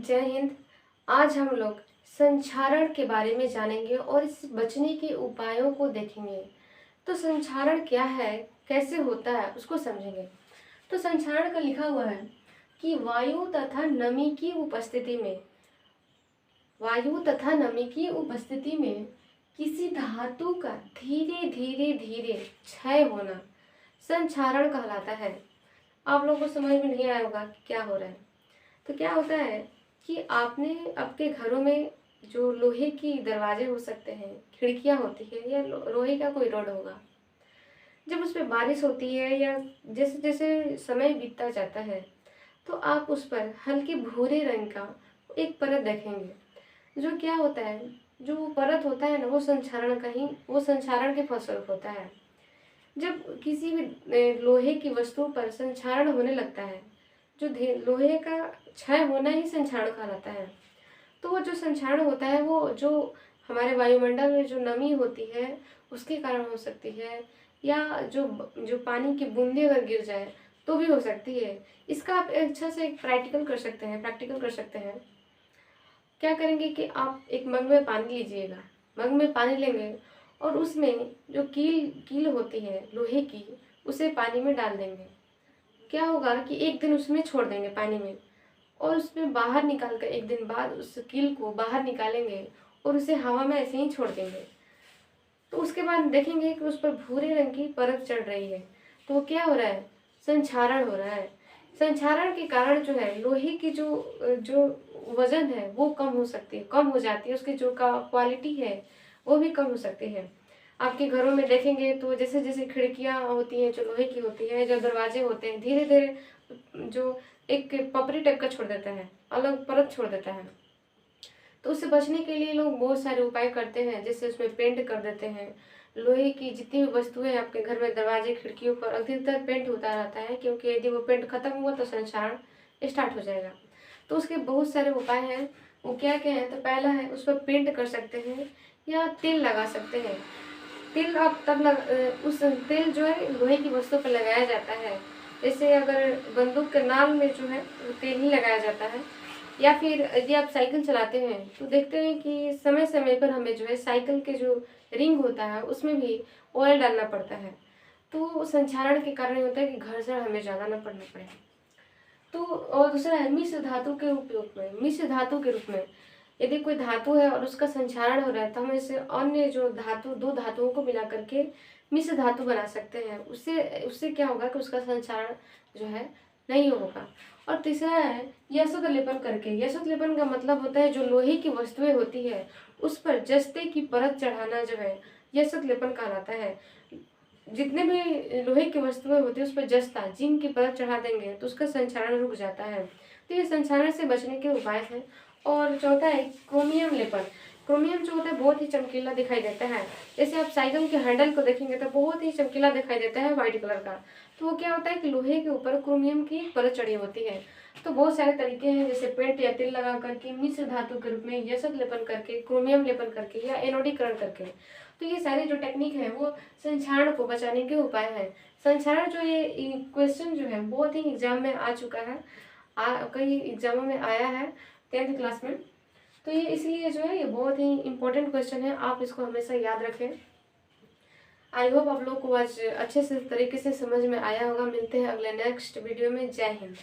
जय हिंद। आज हम लोग संक्षारण के बारे में जानेंगे और इस बचने के उपायों को देखेंगे। तो संक्षारण क्या है, कैसे होता है, उसको समझेंगे। तो संक्षारण का लिखा हुआ है कि वायु तथा नमी की उपस्थिति में किसी धातु का धीरे धीरे धीरे क्षय होना संक्षारण कहलाता है। आप लोगों को समझ में नहीं आया होगा कि क्या हो रहा है। तो क्या होता है कि आपने आपके घरों में जो लोहे की दरवाजे हो सकते हैं, खिड़कियां होती है या लोहे का कोई रॉड होगा, जब उस पर बारिश होती है या जैसे जैसे समय बीतता जाता है तो आप उस पर हल्के भूरे रंग का एक परत देखेंगे। जो क्या होता है, जो परत होता है ना, वो संक्षारण के फलस्वरूप होता है। जब किसी भी लोहे की वस्तु पर संक्षारण होने लगता है, जो लोहे का क्षय होना ही संक्षारण कहलाता है। तो वो जो संक्षारण होता है वो जो हमारे वायुमंडल में जो नमी होती है उसके कारण हो सकती है, या जो पानी की बूंदे अगर गिर जाए तो भी हो सकती है। इसका आप अच्छा से एक प्रैक्टिकल कर सकते हैं। क्या करेंगे कि आप एक मग में पानी लीजिएगा, मग में पानी लेंगे और उसमें जो कील कील होती है लोहे की, उसे पानी में डाल देंगे। क्या होगा कि एक दिन उसमें छोड़ देंगे पानी में, और उसमें बाहर निकाल कर एक दिन बाद उस कील को बाहर निकालेंगे और उसे हवा में ऐसे ही छोड़ देंगे। तो उसके बाद देखेंगे कि उस पर भूरे रंग की परत चढ़ रही है। तो वो क्या हो रहा है, संक्षारण हो रहा है। संक्षारण के कारण जो है लोहे की जो जो वजन है वो कम हो जाती है, उसकी जो क्वालिटी है वो भी कम हो सकती है। आपके घरों में देखेंगे तो जैसे जैसे खिड़कियां होती हैं जो लोहे की होती है, जो दरवाजे होते हैं, धीरे धीरे जो एक पपड़ी टाइप का छोड़ देता है, अलग परत छोड़ देता है। तो उससे बचने के लिए लोग बहुत सारे उपाय करते हैं, जैसे उसमें पेंट कर देते हैं। लोहे की जितनी भी वस्तुएं आपके घर में दरवाजे खिड़कियों पर अधिकतर पेंट होता रहता है, क्योंकि यदि वो पेंट खत्म हुआ तो संक्षारण स्टार्ट हो जाएगा। तो उसके बहुत सारे उपाय हैं। वो क्या क्या है, तो पहला है उस पर पेंट कर सकते हैं या तेल लगा सकते हैं। तेल आप उस तेल जो है लोहे की वस्तु पर लगाया जाता है। जैसे अगर बंदूक के नाल में जो है वो तेल ही लगाया जाता है। या फिर यदि आप साइकिल चलाते हैं तो देखते हैं कि समय समय पर हमें जो है साइकिल के जो रिंग होता है उसमें भी ऑयल डालना पड़ता है। तो संक्षारण के कारण ये होता है कि घर्षण हमें ज़्यादा न पड़ना पड़े। तो और दूसरा है मिश्र धातु के रूप में यदि कोई धातु है और उसका संक्षारण हो रहा है तो हम इसे अन्य जो दो धातुओं को मिला करके मिश्र धातु बना सकते हैं। उससे उससे क्या होगा कि उसका संक्षारण जो है नहीं होगा। और तीसरा है यशोद लेपन करके। यशोद लेपन का मतलब होता है जो लोहे की वस्तुएं होती है उस पर जस्ते की परत चढ़ाना जो है यशोद लेपन कहलाता है। जितने भी लोहे की वस्तुएं होती है उस पर जस्ता जिंक की परत चढ़ा देंगे तो उसका संक्षारण रुक जाता है। तो ये संक्षारण से बचने के उपाय हैं। और चौथा है क्रोमियम लेपन। क्रोमियम जो होता है बहुत ही चमकीला दिखाई देता है। जैसे आप साइकिल के हैंडल को देखेंगे तो बहुत ही चमकीला दिखाई देता है, व्हाइट कलर का। तो वो क्या होता है कि लोहे के ऊपर क्रोमियम की परत चढ़ी होती है। तो बहुत सारे तरीके हैं, जैसे पेंट या तेल लगा करके, मिश्र धातु के रूप में यशद लेपन करके, क्रोमियम लेपन करके या एनोडीकरण करके। तो ये सारी जो टेक्निक है वो संक्षारण को बचाने के उपाय हैं। संक्षारण जो ये क्वेश्चन जो है बहुत ही एग्जाम में आ चुका है, कई एग्जामों में आया है 10th क्लास में। तो ये इसलिए जो है ये बहुत ही इंपॉर्टेंट क्वेश्चन है, आप इसको हमेशा याद रखें। आई होप आप लोग को आज अच्छे से तरीके से समझ में आया होगा। मिलते हैं अगले नेक्स्ट वीडियो में। जय हिंद।